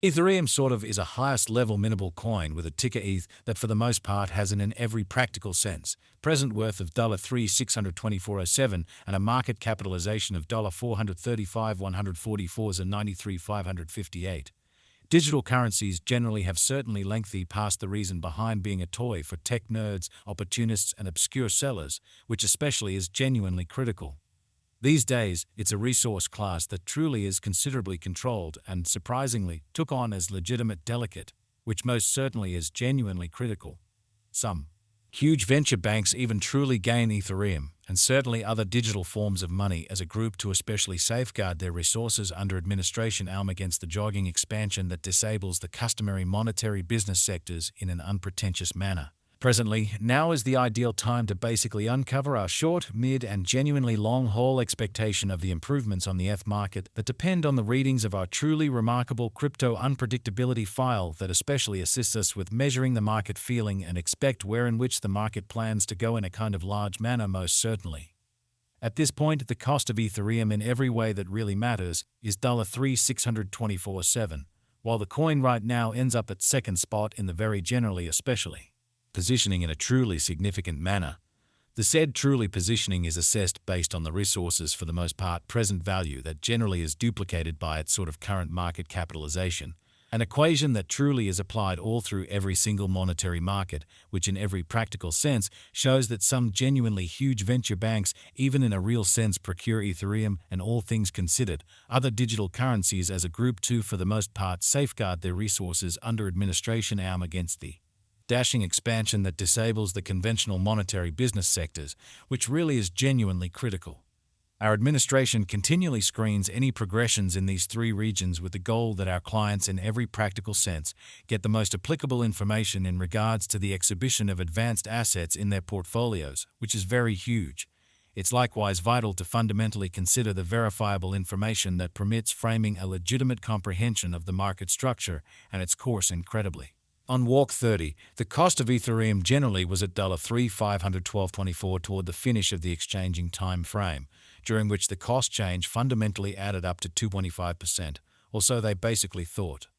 Ethereum sort of is a highest level minimal coin with a ticker ETH that for the most part has an in every practical sense present worth of $3,624.07 and a market capitalization of $435,144 and 93,558. Digital currencies generally have certainly lengthy past the reason behind being a toy for tech nerds, opportunists, and obscure sellers, which especially is genuinely critical. These days, it's a resource class that truly is considerably controlled and, surprisingly, took on as legitimate delicate, which most certainly is genuinely critical. Some huge venture banks even truly gain Ethereum, and certainly other digital forms of money as a group to especially safeguard their resources under administration against the jogging expansion that disables the customary monetary business sectors in an unpretentious manner. Presently, now is the ideal time to basically uncover our short, mid, and genuinely long-haul expectation of the improvements on the ETH market that depend on the readings of our truly remarkable crypto unpredictability file that especially assists us with measuring the market feeling and expect where in which the market plans to go in a kind of large manner most certainly. At this point, the cost of Ethereum in every way that really matters is $3,624.07, while the coin right now ends up at second spot in the very generally especially positioning in a truly significant manner. The said truly positioning is assessed based on the resources for the most part present value that generally is duplicated by its sort of current market capitalization, an equation that truly is applied all through every single monetary market, which in every practical sense shows that some genuinely huge venture banks, even in a real sense, procure Ethereum and all things considered, other digital currencies as a group to for the most part safeguard their resources under administration against the dashing expansion that disables the conventional monetary business sectors, which really is genuinely critical. Our administration continually screens any progressions in these three regions with the goal that our clients in every practical sense get the most applicable information in regards to the exhibition of advanced assets in their portfolios, which is very huge. It's likewise vital to fundamentally consider the verifiable information that permits framing a legitimate comprehension of the market structure and its course incredibly. On Walk 30, the cost of Ethereum generally was at $3,512.24 toward the finish of the exchanging time frame, during which the cost change fundamentally added up to 225%, or so they basically thought.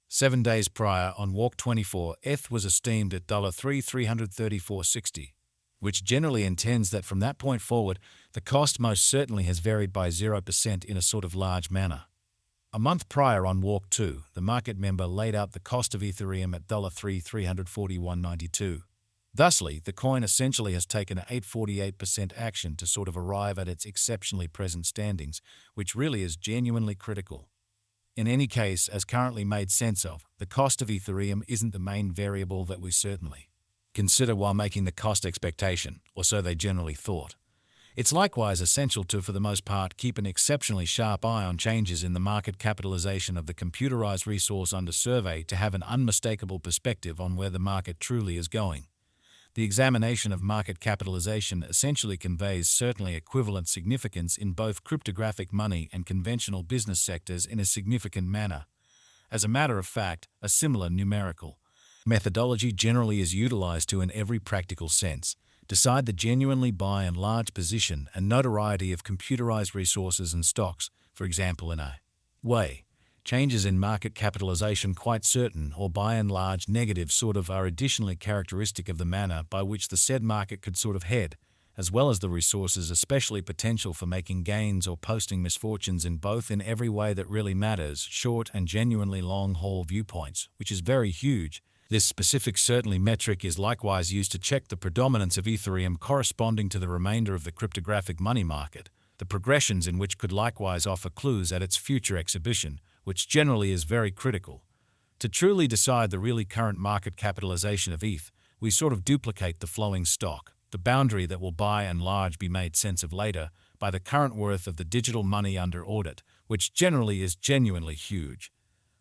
7 days prior, on Walk 24, ETH was esteemed at $334.60, which generally intends that from that point forward, the cost most certainly has varied by 0% in a sort of large manner. A month prior on Walk 2, the market member laid out the cost of Ethereum at $341.92. Thusly, the coin essentially has taken an 848% action to sort of arrive at its exceptionally present standings, which really is genuinely critical. In any case, as currently made sense of, the cost of Ethereum isn't the main variable that we certainly consider while making the cost expectation, or so they generally thought. It's likewise essential to, for the most part, keep an exceptionally sharp eye on changes in the market capitalization of the computerized resource under survey to have an unmistakable perspective on where the market truly is going. The examination of market capitalization essentially conveys certainly equivalent significance in both cryptographic money and conventional business sectors in a significant manner. As a matter of fact, a similar numerical methodology generally is utilized to, in every practical sense, decide the genuinely by and large position and notoriety of computerized resources and stocks, for example in a way. Changes in market capitalization quite certain or by and large negative sort of are additionally characteristic of the manner by which the said market could sort of head, as well as the resources especially potential for making gains or posting misfortunes in both in every way that really matters, short and genuinely long-haul viewpoints, which is very huge. This specific certainly metric is likewise used to check the predominance of Ethereum corresponding to the remainder of the cryptographic money market, the progressions in which could likewise offer clues at its future exhibition, which generally is very critical. To truly decide the really current market capitalization of ETH, we sort of duplicate the flowing stock, the boundary that will by and large be made sense of later, by the current worth of the digital money under audit, which generally is genuinely huge.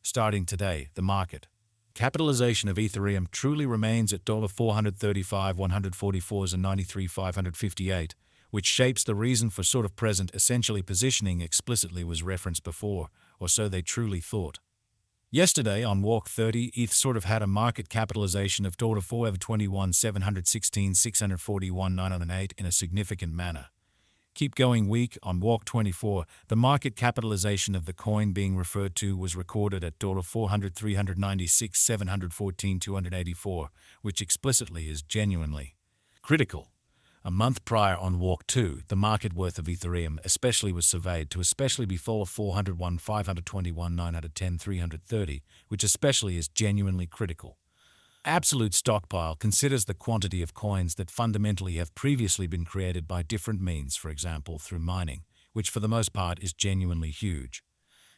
Starting today, the market capitalization of Ethereum truly remains at $435,144 and 93,558, which shapes the reason for sort of present essentially positioning explicitly was referenced before, or so they truly thought. Yesterday on Walk 30, ETH sort of had a market capitalization of $421,716,641,908 in a significant manner. Keep going week. On walk 24, the market capitalization of the coin being referred to was recorded at $400, 396, 714, 284, which explicitly is genuinely critical. A month prior on walk 2, the market worth of Ethereum especially was surveyed to especially be full of 401, 521, 910, 330, which especially is genuinely critical. Absolute stockpile considers the quantity of coins that fundamentally have previously been created by different means, for example through mining, which for the most part is genuinely huge.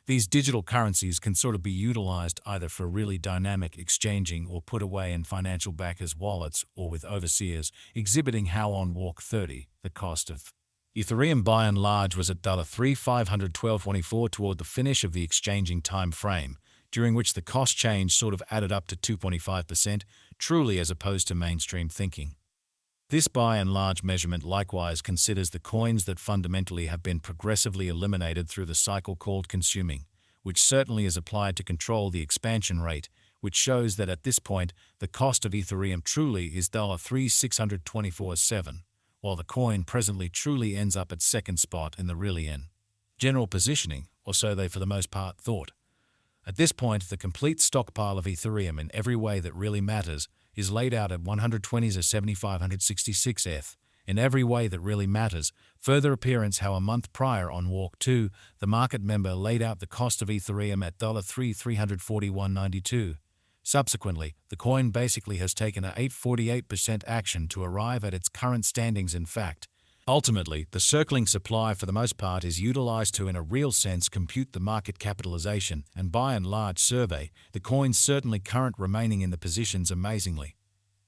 These digital currencies can sort of be utilized either for really dynamic exchanging or put away in financial backers' wallets or with overseers, exhibiting how on walk 30, the cost of Ethereum by and large was at $3,512.24 toward the finish of the exchanging time frame, during which the cost change sort of added up to 2.5%, truly as opposed to mainstream thinking. This by and large measurement likewise considers the coins that fundamentally have been progressively eliminated through the cycle called consuming, which certainly is applied to control the expansion rate, which shows that at this point the cost of Ethereum truly is $3,624.7, while the coin presently truly ends up at second spot in the really in general positioning, or so they for the most part thought. At this point, the complete stockpile of Ethereum in every way that really matters is laid out at 120s or 7,566 ETH. In every way that really matters, further appearance how a month prior on walk 2, the market member laid out the cost of Ethereum at $3,341.92. Subsequently, the coin basically has taken a 848% action to arrive at its current standings. In fact, ultimately, the circling supply for the most part is utilized to in a real sense compute the market capitalization and by and large survey the coins certainly current remaining in the positions amazingly.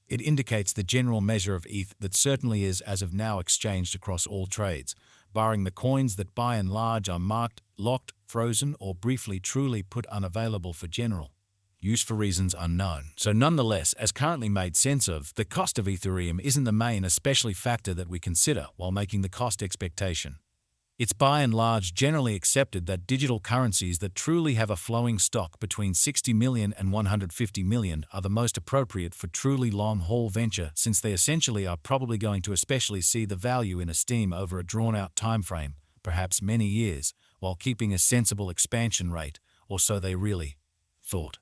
It indicates the general measure of ETH that certainly is as of now exchanged across all trades, barring the coins that by and large are marked, locked, frozen or briefly truly put unavailable for general use for reasons unknown. So nonetheless, as currently made sense of, the cost of Ethereum isn't the main especially factor that we consider while making the cost expectation. It's by and large generally accepted that digital currencies that truly have a flowing stock between 60 million and 150 million are the most appropriate for truly long-haul venture, since they essentially are probably going to especially see the value in esteem over a drawn-out time frame, perhaps many years, while keeping a sensible expansion rate, or so they really thought.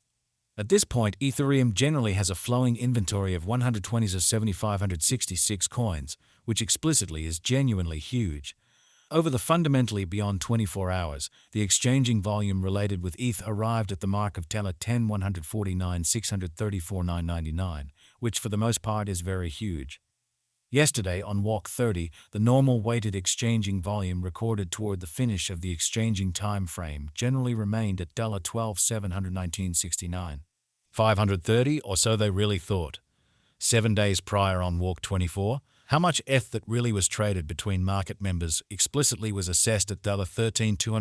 At this point, Ethereum generally has a flowing inventory of 120s or 7,566 coins, which explicitly is genuinely huge. Over the fundamentally beyond 24 hours, the exchanging volume related with ETH arrived at the mark of $10,149,634,999, which for the most part is very huge. Yesterday, on walk 30, the normal weighted exchanging volume recorded toward the finish of the exchanging time frame generally remained at $12,719.69. 530, or so they really thought. 7 days prior on walk 24, how much ETH that really was traded between market members explicitly was assessed at $13,200.